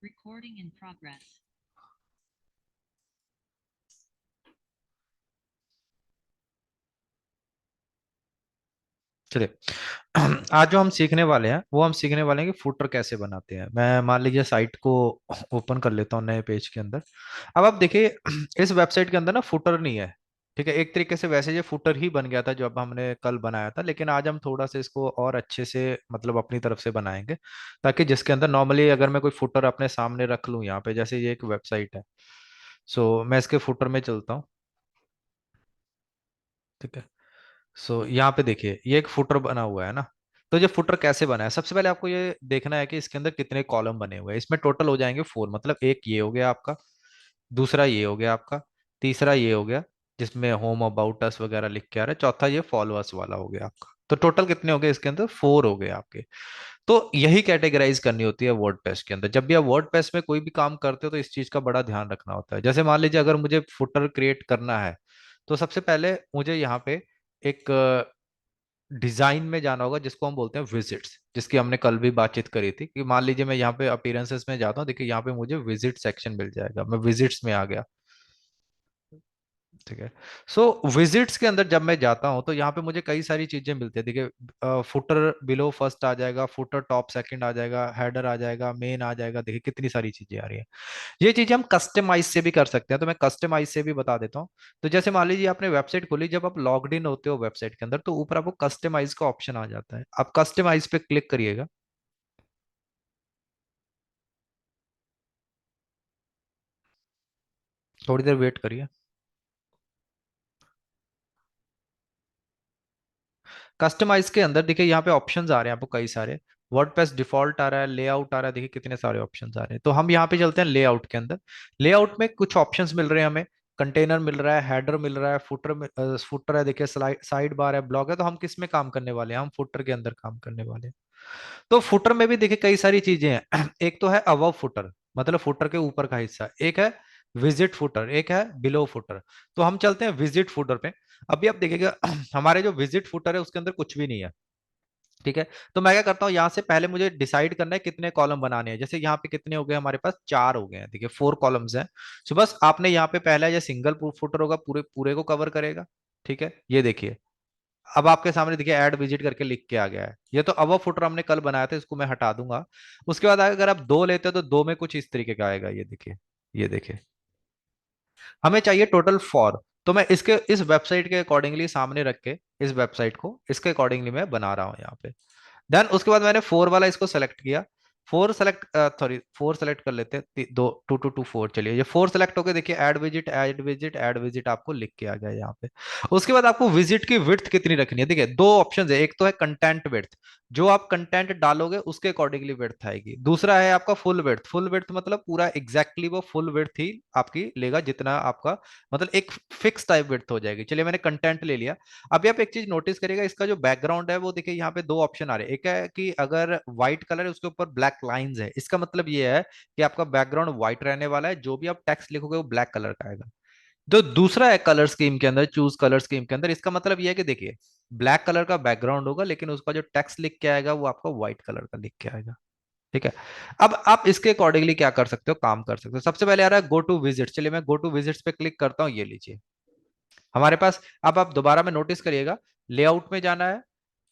Recording in progress. चलिए। आज जो हम सीखने वाले हैं वो हम सीखने वाले हैं कि फुटर कैसे बनाते हैं। मैं मान लीजिए साइट को ओपन कर लेता हूँ नए पेज के अंदर। अब आप देखिए इस वेबसाइट के अंदर ना फुटर नहीं है। ठीक है, एक तरीके से वैसे ये फुटर ही बन गया था जो अब हमने कल बनाया था, लेकिन आज हम थोड़ा सा इसको और अच्छे से मतलब अपनी तरफ से बनाएंगे, ताकि जिसके अंदर नॉर्मली अगर मैं कोई फुटर अपने सामने रख लूँ यहाँ पे, जैसे ये एक वेबसाइट है, सो मैं इसके फुटर में चलता हूँ। ठीक है, सो यहाँ पे देखिए ये एक फुटर बना हुआ है ना। तो ये फुटर कैसे बना है, सबसे पहले आपको ये देखना है कि इसके अंदर कितने कॉलम बने हुए हैं। इसमें टोटल हो जाएंगे 4, मतलब एक ये हो गया आपका, दूसरा ये हो गया आपका, तीसरा ये हो गया जिसमें होम अबाउट अस वगैरह लिख के आ रहा है, चौथा ये फॉलोअर्स वाला हो गया आपका। तो टोटल कितने हो गए इसके अंदर, 4 हो गए आपके। तो यही कैटेगराइज करनी होती है वर्डप्रेस के अंदर। जब भी आप वर्डप्रेस में कोई भी काम करते हो तो इस चीज का बड़ा ध्यान रखना होता है। जैसे मान लीजिए अगर मुझे फुटर क्रिएट करना है, तो सबसे पहले मुझे यहाँ पे एक डिजाइन में जाना होगा जिसको हम बोलते हैं विजिट्स, जिसकी हमने कल भी बातचीत करी थी। कि मान लीजिए मैं यहाँ पे अपीयरेंसेस में जाता हूँ, देखिए यहाँ पे मुझे विजिट सेक्शन मिल जाएगा, मैं विजिट्स में आ गया। ठीक है, सो विजिट्स के अंदर जब मैं जाता हूं तो यहाँ पे मुझे कई सारी चीजें मिलती है। देखिए फुटर बिलो फर्स्ट आ जाएगा, फुटर टॉप सेकंड आ जाएगा, हेडर आ जाएगा, मेन आ जाएगा, देखिए कितनी सारी चीजें आ रही है। ये चीजें हम कस्टमाइज से भी कर सकते हैं, तो मैं कस्टमाइज से भी बता देता हूँ। तो जैसे मान लीजिए आपने वेबसाइट खोली, जब आप लॉग्ड इन होते हो वेबसाइट के अंदर तो ऊपर आपको कस्टमाइज का ऑप्शन आ जाता है। आप कस्टमाइज पे क्लिक करिएगा। थोड़ी देर वेट करिए। कस्टमाइज के अंदर देखिए यहाँ पे ऑप्शंस आ रहे हैं आपको कई सारे। वर्डप्रेस डिफॉल्ट आ रहा है, लेआउट आ रहा है, देखिए कितने सारे ऑप्शंस आ रहे हैं। तो हम यहाँ पे चलते हैं लेआउट के अंदर। लेआउट में कुछ ऑप्शंस मिल रहे हैं हमें। कंटेनर मिल रहा है, हेडर मिल रहा है, फुटर में फुटर है, देखिए साइड बार है, ब्लॉग है। तो हम किस में काम करने वाले हैं, हम फुटर के अंदर काम करने वाले हैं। तो फुटर में भी देखिए कई सारी चीजें हैं। एक तो है अबव फुटर, मतलब फुटर के ऊपर का हिस्सा, एक है विजिट फुटर, एक है बिलो फुटर। तो हम चलते हैं विजिट फुटर पे। अभी आप देखिएगा हमारे जो विजिट फुटर है उसके अंदर कुछ भी नहीं है। ठीक है, तो मैं क्या करता हूँ, यहाँ से पहले मुझे डिसाइड करना है कितने कॉलम बनाने हैं। जैसे यहाँ पे कितने हो गए, हमारे पास 4 हो गए हैं, देखिए 4 कॉलम्स हैं। तो बस आपने यहाँ पे पहला ये सिंगल फुटर होगा, पूरे पूरे को कवर करेगा। ठीक है, ये देखिए अब आपके सामने देखिए ऐड विजिट करके लिख के आ गया है। ये तो अब फुटर हमने कल बनाया था, इसको मैं हटा दूंगा। उसके बाद अगर आप 2 लेते हो तो 2 में कुछ इस तरीके का आएगा, ये देखिए। ये देखिए हमें चाहिए टोटल 4। तो मैं इसके इस वेबसाइट के अकॉर्डिंगली सामने रख के इस वेबसाइट को इसके अकॉर्डिंगली मैं बना रहा हूँ यहाँ पे। देन उसके बाद मैंने 4 वाला इसको सेलेक्ट किया। 4 सेलेक्ट कर लेते हैं, दो 2 2 2 4। चलिए ये 4 सेलेक्ट हो गए, देखिए add visit add visit add visit आपको लिख के आ गया यहाँ पे। उसके बाद आपको विजिट की विड्थ कितनी रखनी है, देखिए 2 ऑप्शन है। एक तो है कंटेंट विड्थ, जो आप कंटेंट डालोगे उसके अकॉर्डिंगली विड्थ आएगी। दूसरा है आपका फुल विड्थ। फुल विड्थ मतलब पूरा एग्जैक्टली वो फुल विड्थ ही आपकी लेगा, जितना आपका मतलब एक फिक्स टाइप विड्थ हो जाएगी। चलिए मैंने कंटेंट ले लिया। अभी आप एक चीज नोटिस करिएगा, इसका जो बैकग्राउंड है वो देखिए यहाँ पे 2 ऑप्शन आ रहे हैं। एक है कि अगर व्हाइट कलर है उसके ऊपर ब्लैक लाइंस है, इसका मतलब ये है कि आपका बैकग्राउंड व्हाइट रहने वाला है, जो भी आप टेक्स्ट लिखोगे वो ब्लैक कलर का आएगा। जो दूसरा है कलर स्कीम के अंदर, चूज कलर स्कीम के अंदर, इसका मतलब ये है कि देखिए ब्लैक कलर का बैकग्राउंड होगा लेकिन उसका जो टेक्स्ट लिख के आएगा वो आपका व्हाइट कलर का लिख के आएगा। ठीक है, अब आप इसके अकॉर्डिंगली क्या कर सकते हो, काम कर सकते हो। सबसे पहले आ रहा है गो टू विजिट। चलिए मैं गो टू विजिट्स पे क्लिक करता हूँ, ये लीजिए हमारे पास। अब आप दोबारा में नोटिस करिएगा, लेआउट में जाना है,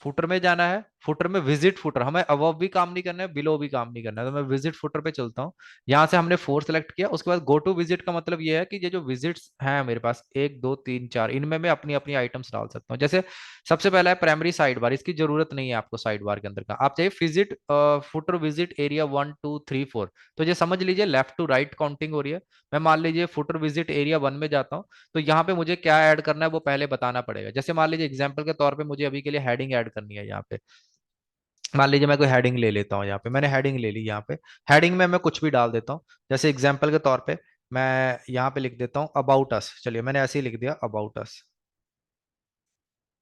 फुटर में जाना है, फुटर में विजिट फुटर, हमें अबव भी काम नहीं करना है, बिलो भी काम नहीं करना है। तो मैं विजिट फुटर पे चलता हूँ। यहां से हमने 4 सेलेक्ट किया। उसके बाद गो टू विजिट का मतलब ये है कि ये जो विजिट्स हैं मेरे पास 1 2 3 4, इनमें मैं अपनी अपनी आइटम्स डाल सकता हूँ। जैसे सबसे पहला है प्राइमरी साइड बार, इसकी जरूरत नहीं है आपको साइड बार के अंदर का। आप चाहिए विजिट फुटर विजिट एरिया 1 2 3 4। तो ये समझ लीजिए लेफ्ट टू राइट काउंटिंग हो रही है। मैं मान लीजिए फुटर विजिट एरिया 1 में जाता हूँ, तो यहाँ पे मुझे क्या ऐड करना है वो पहले बताना पड़ेगा। जैसे मान लीजिए एग्जांपल के तौर पे मुझे अभी के लिए हेडिंग ऐड करनी है यहाँ पे। मान लीजिए मैं कोई हेडिंग ले लेता हूँ, यहाँ पे मैंने हेडिंग ले ली। यहाँ पे हेडिंग में मैं कुछ भी डाल देता हूँ। जैसे एग्जांपल के तौर पे मैं यहाँ पे लिख देता हूँ अबाउट अस। चलिए मैंने ऐसे ही लिख दिया अबाउट अस।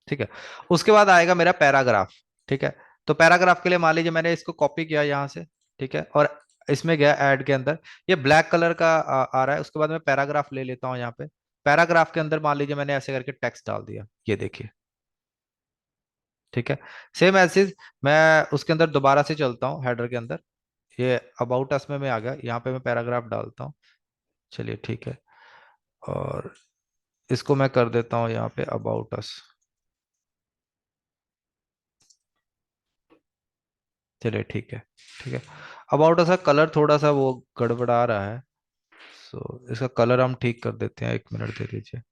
ठीक है, उसके बाद आएगा मेरा पैराग्राफ। ठीक है, तो पैराग्राफ के लिए मान लीजिए मैंने इसको कॉपी किया यहाँ से। ठीक है, और इसमें गया ऐड के अंदर, ये ब्लैक कलर का आ रहा है। उसके बाद मैं पैराग्राफ ले लेता हूँ यहाँ पे। पैराग्राफ के अंदर मान लीजिए मैंने ऐसे करके टेक्स्ट डाल दिया, ये देखिए। ठीक है, सेम एज मैं उसके अंदर दोबारा से चलता हूँ हेडर के अंदर। ये अबाउट अस में मैं आ गया, यहाँ पे मैं पैराग्राफ डालता हूँ। चलिए ठीक है। और इसको मैं कर देता हूँ यहाँ पे अबाउट अस। चलिए ठीक है। ठीक है। अबाउट अस का कलर थोड़ा सा वो गड़बड़ा रहा है, सो इसका कलर हम ठीक कर देते हैं, 1 मिनट दे दीजिए।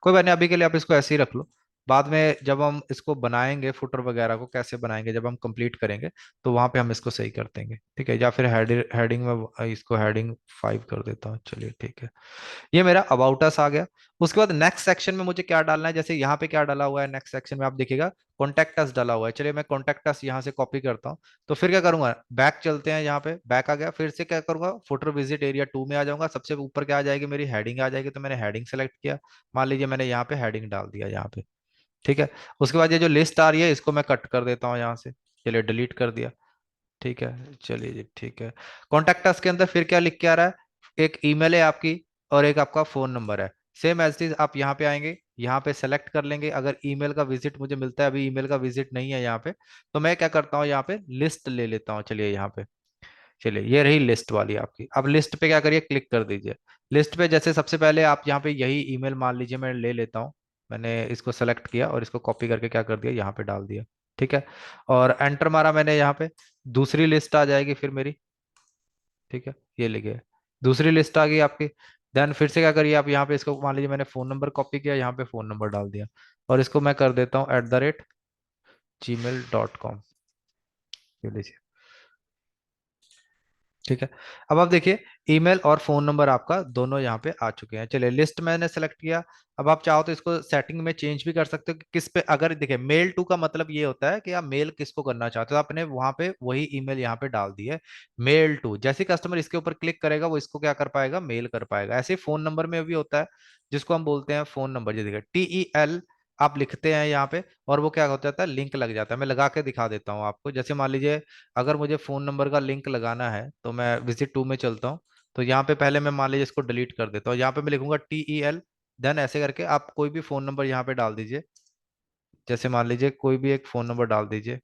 कोई बात नहीं, अभी के लिए आप इसको ऐसे ही रख लो। बाद में जब हम इसको बनाएंगे फुटर वगैरह को कैसे बनाएंगे, जब हम कंप्लीट करेंगे तो वहां पे हम इसको सही कर देंगे, ठीक है। या फिर हेडिंग में इसको हेडिंग 5 कर देता हूँ। चलिए ठीक है। ये मेरा अबाउट अस आ गया। उसके बाद नेक्स्ट सेक्शन में मुझे क्या डालना है, जैसे यहाँ पे क्या डाला हुआ है, नेक्स्ट सेक्शन में आप देखिएगा कॉन्टेक्ट अस डाला हुआ है। चलिए मैं कॉन्टेक्ट अस यहाँ से कॉपी करता हूँ। तो फिर क्या करूंगा, बैक चलते हैं, यहाँ पे बैक आ गया, फिर से क्या करूंगा, फुटर विजिट एरिया 2 में आ जाऊंगा। सबसे ऊपर क्या आ जाएगी, मेरी हेडिंग आ जाएगी, तो मैंने हेडिंग सेलेक्ट किया। मान लीजिए मैंने यहाँ पे हेडिंग डाल दिया यहाँ पे, ठीक है। उसके बाद ये जो लिस्ट आ रही है इसको मैं कट कर देता हूँ यहाँ से। चलिए डिलीट कर दिया। ठीक है। चलिए जी ठीक है। कॉन्टेक्ट अस के अंदर फिर क्या लिख के आ रहा है, एक ईमेल है आपकी और एक आपका फोन नंबर है। सेम एज इट, आप यहाँ पे आएंगे, यहाँ पे सेलेक्ट कर लेंगे। अगर ईमेल का विजिट मुझे मिलता है, अभी ईमेल का विजिट नहीं है यहाँ पे, तो मैं क्या करता हूँ, यहाँ पे लिस्ट ले लेता हूँ। चलिए यहाँ पे, चलिए ये रही लिस्ट वाली आपकी। अब लिस्ट पे क्या करिए, क्लिक कर दीजिए। लिस्ट पे जैसे सबसे पहले आप यहाँ पे यही ईमेल मान लीजिए मैं ले लेता हूँ। मैंने इसको सेलेक्ट किया और इसको कॉपी करके क्या कर दिया, यहाँ पे डाल दिया। ठीक है। और एंटर मारा मैंने यहाँ पे, दूसरी लिस्ट आ जाएगी फिर मेरी। ठीक है, ये लिखिए, दूसरी लिस्ट आ गई आपकी। देन फिर से क्या करिए, आप यहाँ पे इसको मान लीजिए मैंने फोन नंबर कॉपी किया, यहाँ पे फोन नंबर डाल दिया। और इसको मैं कर देता हूँ @gmail.com। ये लीजिए। ठीक है। अब आप देखिए, ईमेल और फोन नंबर आपका दोनों यहाँ पे आ चुके हैं। चलिए लिस्ट मैंने सेलेक्ट किया। अब आप चाहो तो इसको सेटिंग में चेंज भी कर सकते हो कि किस पे, अगर देखिए मेल टू का मतलब ये होता है कि आप मेल किसको करना चाहते हो, आपने वहां पे वही ईमेल यहाँ पे डाल दी है, मेल टू। जैसे कस्टमर इसके ऊपर क्लिक करेगा वो इसको क्या कर पाएगा, मेल कर पाएगा। ऐसे फोन नंबर में भी होता है, जिसको हम बोलते हैं फोन नंबर। ये देखिए TEL आप लिखते हैं यहाँ पे, और वो क्या हो जाता है, लिंक लग जाता है। मैं लगा के दिखा देता हूँ आपको। जैसे मान लीजिए अगर मुझे फोन नंबर का लिंक लगाना है तो मैं विजिट 2 में चलता हूँ। तो यहाँ पे पहले मैं मान लीजिए इसको डिलीट कर देता हूँ, यहाँ पे मैं लिखूंगा TEL। देन ऐसे करके आप कोई भी फोन नंबर यहाँ पे डाल दीजिए। जैसे मान लीजिए कोई भी एक फोन नंबर डाल दीजिए।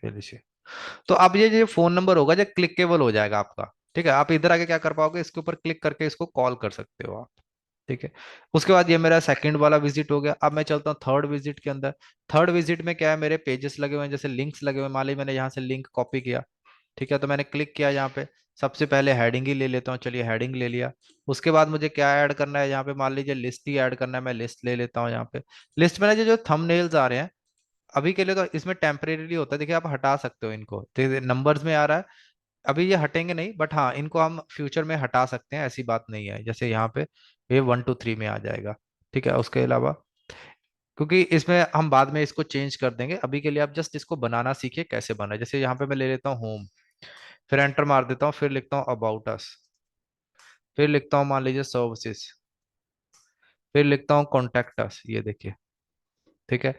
ये लीजिए। तो अब ये जो फोन नंबर होगा जो क्लिकेबल हो जाएगा आपका। ठीक है, आप इधर आके क्या कर पाओगे, इसके ऊपर क्लिक करके इसको कॉल कर सकते हो आप। ठीक है। उसके बाद ये मेरा सेकंड वाला विजिट हो गया। अब मैं चलता हूँ थर्ड विजिट के अंदर। थर्ड विजिट में क्या है, मेरे पेजेस लगे हुए हैं, जैसे लिंक्स लगे हुए हैं। मान लीजिए मैंने यहाँ से लिंक कॉपी किया। ठीक है, तो मैंने क्लिक किया यहाँ पे। सबसे पहले हेडिंग ही ले लेता हूँ। चलिए हेडिंग ले लिया। उसके बाद मुझे क्या ऐड करना है, यहाँ पे मान लीजिए लिस्ट ही ऐड करना है, मैं लिस्ट ले लेता हूँ यहाँ पे। लिस्ट में ना जो थंबनेल्स आ रहे हैं, अभी के लिए तो इसमें टेम्परेरी होता है, देखिए आप हटा सकते हो इनको। नंबर्स में आ रहा है, अभी ये हटेंगे नहीं, बट हाँ इनको हम फ्यूचर में हटा सकते हैं, ऐसी बात नहीं है। जैसे यहाँ पे ये 1 2 3 में आ जाएगा। ठीक है। उसके अलावा क्योंकि इसमें हम बाद में इसको चेंज कर देंगे, अभी के लिए आप जस्ट इसको बनाना सीखिए कैसे बना है। जैसे यहाँ पे मैं ले लेता हूँ होम, फिर एंटर मार देता हूँ, फिर लिखता हूँ अबाउट अस, फिर लिखता हूँ मान लीजिए सर्विसेज, फिर लिखता हूँ कॉन्टेक्ट अस। ये देखिए। ठीक है।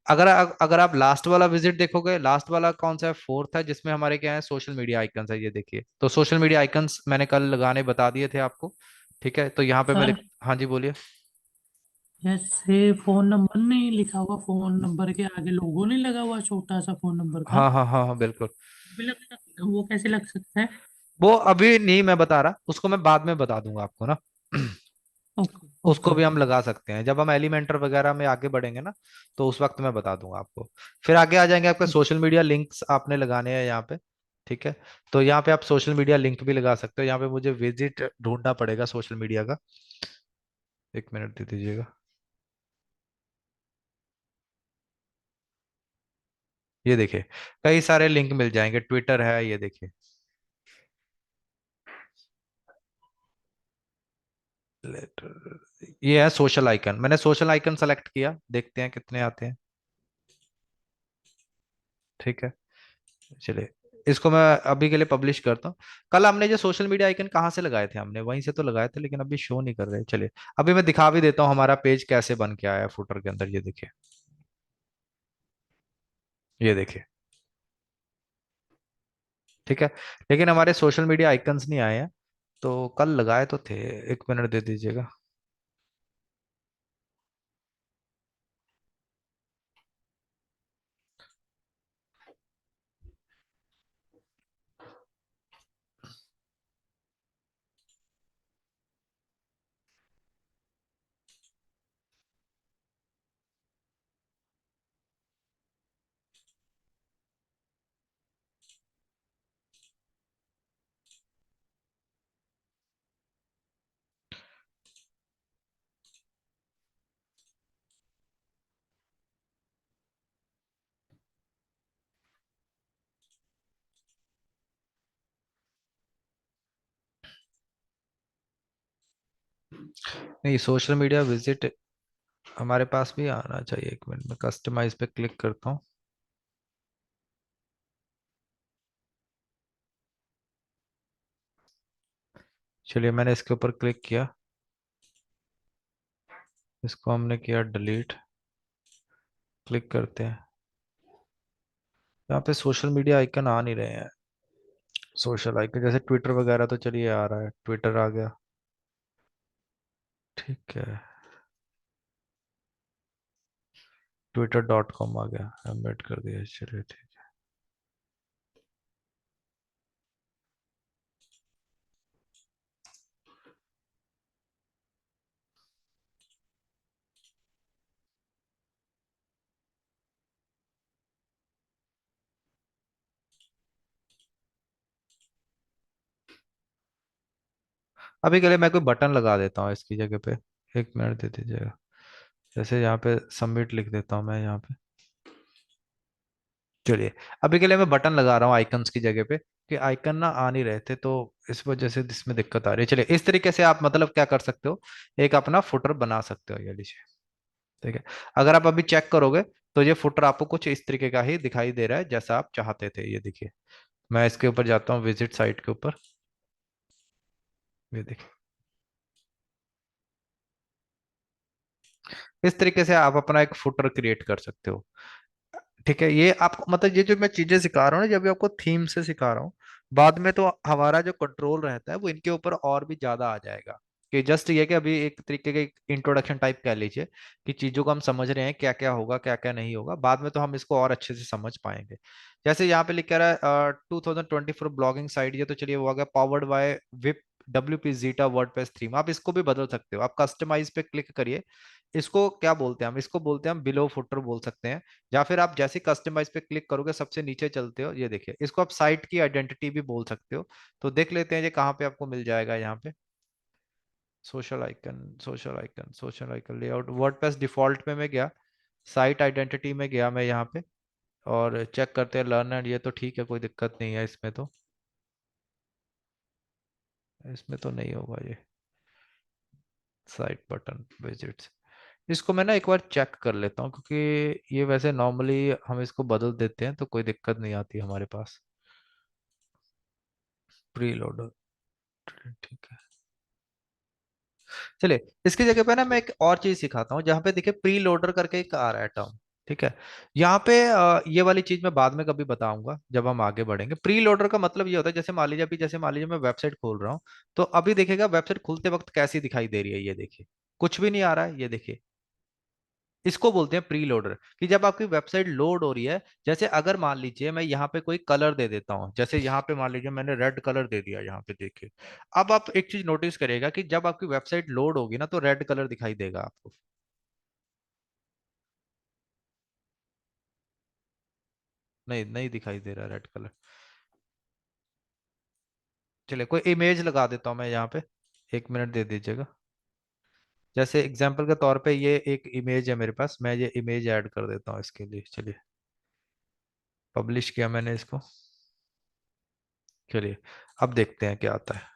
अगर अगर आप लास्ट वाला विजिट देखोगे, लास्ट वाला कौन सा है, फोर्थ है, जिसमें हमारे क्या है, सोशल मीडिया आइकन्स है। ये देखिए, तो सोशल मीडिया आइकन्स मैंने कल लगाने बता दिए थे आपको। ठीक है, तो यहाँ पे मैं सर, हाँ जी बोलिए। जैसे फोन नंबर नहीं लिखा हुआ, फोन नंबर के आगे लोगो नहीं लगा हुआ छोटा सा फोन नंबर का, हाँ हाँ हाँ हाँ बिल्कुल। भी लग सकता, वो कैसे लग सकता है? वो अभी नहीं मैं बता रहा, उसको मैं बाद में बता दूंगा आपको ना। ओके उसको ओके भी हम ओके। लगा सकते हैं जब हम एलिमेंटर वगैरह में आगे बढ़ेंगे ना, तो उस वक्त मैं बता दूंगा आपको। फिर आगे आ जाएंगे, आपका सोशल मीडिया लिंक्स आपने लगाने हैं यहाँ पे। ठीक है। तो यहाँ पे आप सोशल मीडिया लिंक भी लगा सकते हो। यहाँ पे मुझे विजिट ढूंढना पड़ेगा सोशल मीडिया का, 1 मिनट दे दीजिएगा। ये देखिए, कई सारे लिंक मिल जाएंगे, ट्विटर है, ये देखिए। ये है सोशल आइकन, मैंने सोशल आइकन सेलेक्ट किया, देखते हैं कितने आते हैं। ठीक है। चलिए, इसको मैं अभी के लिए पब्लिश करता हूँ। कल हमने जो सोशल मीडिया आइकन कहाँ से लगाए थे, हमने वहीं से तो लगाए थे, लेकिन अभी शो नहीं कर रहे। चलिए अभी मैं दिखा भी देता हूँ हमारा पेज कैसे बन के आया फुटर के अंदर। ये देखिए। ये देखिए। ठीक है। लेकिन हमारे सोशल मीडिया आइकन्स नहीं आए हैं, तो कल लगाए तो थे। एक मिनट दे दीजिएगा। नहीं, सोशल मीडिया विजिट हमारे पास भी आना चाहिए। एक मिनट में कस्टमाइज पे क्लिक करता हूँ। चलिए, मैंने इसके ऊपर क्लिक किया। इसको हमने किया डिलीट। क्लिक करते हैं। यहाँ पे सोशल मीडिया आइकन आ नहीं रहे हैं। सोशल आइकन जैसे ट्विटर वगैरह तो चलिए आ रहा है, ट्विटर आ गया। ठीक है। twitter.com आ गया, एम्बेड कर दिया, चलिए ठीक। अभी के लिए मैं कोई बटन लगा देता हूँ इसकी जगह पे। एक मिनट दे दीजिएगा। जैसे यहाँ पे सबमिट लिख देता हूँ मैं यहाँ पे। चलिए, अभी के लिए मैं बटन लगा रहा हूँ आइकन्स की जगह पे, कि आइकन ना आ नहीं रहे थे, तो इस वजह से इसमें दिक्कत आ रही है। चलिए, इस तरीके से आप मतलब क्या कर सकते हो, एक अपना फुटर बना सकते हो, ये लीजिए। ठीक है। अगर आप अभी चेक करोगे तो ये फुटर आपको कुछ इस तरीके का ही दिखाई दे रहा है जैसा आप चाहते थे। ये देखिए, मैं इसके ऊपर जाता हूँ, विजिट साइट के ऊपर। ये देखिए, इस तरीके से आप अपना एक फुटर क्रिएट कर सकते हो। ठीक है। ये आपको मतलब ये जो मैं चीजें सिखा रहा हूँ ना, जब भी आपको थीम से सिखा रहा हूँ, बाद में तो हमारा जो कंट्रोल रहता है वो इनके ऊपर और भी ज्यादा आ जाएगा। कि जस्ट ये कि अभी एक तरीके का इंट्रोडक्शन टाइप कह लीजिए, कि चीजों को हम समझ रहे हैं क्या क्या होगा क्या क्या नहीं होगा, बाद में तो हम इसको और अच्छे से समझ पाएंगे। जैसे यहाँ पे लिख रहा है 2024 ब्लॉगिंग साइट, ये तो चलिए वो आ गया, powered by whip WP zeta WordPress theme. आप इसको भी बदल सकते हो, आप कस्टमाइज पे क्लिक करिए। इसको क्या बोलते हैं हम, इसको बोलते हैं हम बिलो फुटर बोल सकते हैं। या फिर आप जैसे कस्टमाइज पे क्लिक करोगे सबसे नीचे चलते हो, ये देखिए, इसको आप साइट की आइडेंटिटी भी बोल सकते हो। तो देख लेते हैं ये कहाँ पे आपको मिल जाएगा। यहाँ पे social icon, social icon, social icon layout, WordPress default में मैं गया, साइट आइडेंटिटी में गया मैं यहाँ पे, और चेक करते हैं लर्नर। ये तो ठीक है, कोई दिक्कत नहीं है इसमें तो। इसमें तो नहीं होगा ये। साइट बटन विजिट्स, इसको मैं ना एक बार चेक कर लेता हूँ, क्योंकि ये वैसे नॉर्मली हम इसको बदल देते हैं तो कोई दिक्कत नहीं आती हमारे पास। प्री लोडर, ठीक है। चलिए, इसकी जगह पे ना मैं एक और चीज सिखाता हूँ, जहाँ पे देखिए प्री लोडर करके एक आ रहा है टर्म। ठीक है। यहाँ पे ये वाली चीज मैं बाद में कभी बताऊंगा जब हम आगे बढ़ेंगे। प्री लोडर का मतलब ये होता है, जैसे मान लीजिए अभी, जैसे मान लीजिए मैं वेबसाइट खोल रहा हूँ, तो अभी देखिएगा वेबसाइट खुलते वक्त कैसी दिखाई दे रही है। ये देखिए, कुछ भी नहीं आ रहा है, ये देखिए। इसको बोलते हैं प्री लोडर, कि जब आपकी वेबसाइट लोड हो रही है, जैसे अगर मान लीजिए मैं यहाँ पे कोई कलर दे देता हूँ, जैसे यहाँ पे मान लीजिए मैंने रेड कलर दे दिया, यहाँ पे देखिए। अब आप एक चीज नोटिस करिएगा कि जब आपकी वेबसाइट लोड होगी ना, तो रेड कलर दिखाई देगा आपको। नहीं, नहीं दिखाई दे रहा रेड कलर। चलिए, कोई इमेज लगा देता हूँ मैं यहाँ पे। एक मिनट दे दीजिएगा। जैसे एग्जाम्पल के तौर पे ये एक इमेज है मेरे पास, मैं ये इमेज ऐड कर देता हूँ इसके लिए। चलिए, पब्लिश किया मैंने इसको। चलिए, अब देखते हैं क्या आता है।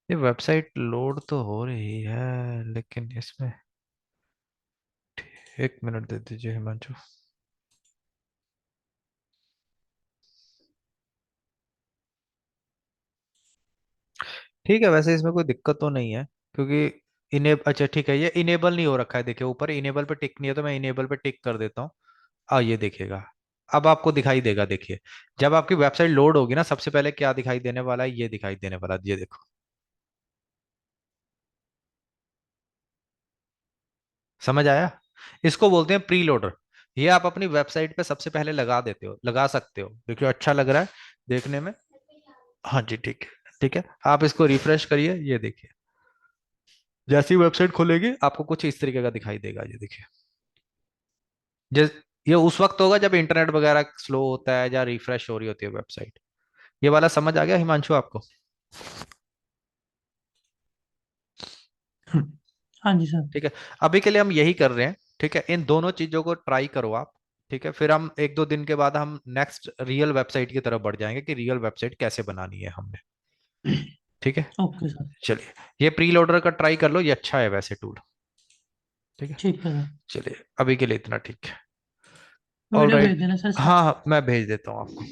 ये वेबसाइट लोड तो हो रही है, लेकिन इसमें, एक मिनट दे दीजिए हिमांशु। ठीक है, वैसे इसमें कोई दिक्कत तो नहीं है, क्योंकि अच्छा ठीक है, ये इनेबल नहीं हो रखा है, देखिए ऊपर इनेबल पे टिक नहीं है, तो मैं इनेबल पे टिक कर देता हूँ। ये देखिएगा, अब आपको दिखाई देगा, देखिए जब आपकी वेबसाइट लोड होगी ना, सबसे पहले क्या दिखाई देने वाला है, ये दिखाई देने वाला है, ये देखो। समझ आया? इसको बोलते हैं प्री लोडर। ये आप अपनी वेबसाइट पे सबसे पहले लगा देते हो, लगा सकते हो, देखियो अच्छा लग रहा है देखने में। हाँ जी ठीक है, ठीक है, आप इसको रिफ्रेश करिए, ये देखिए जैसी वेबसाइट खोलेगी आपको कुछ इस तरीके का दिखाई देगा, ये देखिए। जिस ये उस वक्त होगा जब इंटरनेट वगैरह स्लो होता है या रिफ्रेश हो रही होती है वेबसाइट। ये वाला समझ आ गया हिमांशु आपको? हाँ जी सर। ठीक है, अभी के लिए हम यही कर रहे हैं, ठीक है, इन दोनों चीजों को ट्राई करो आप। ठीक है, फिर हम एक दो दिन के बाद हम नेक्स्ट रियल वेबसाइट की तरफ बढ़ जाएंगे कि रियल वेबसाइट कैसे बनानी है हमने। ठीक है, ओके सर। चलिए, ये प्री लोडर का ट्राई कर लो, ये अच्छा है वैसे टूल। ठीक है, ठीक है सर। चलिए अभी के लिए इतना ठीक है। ऑल वीडियो राइट, भेज देना सर हाँ स्टार्ट। हाँ मैं भेज देता हूँ आपको।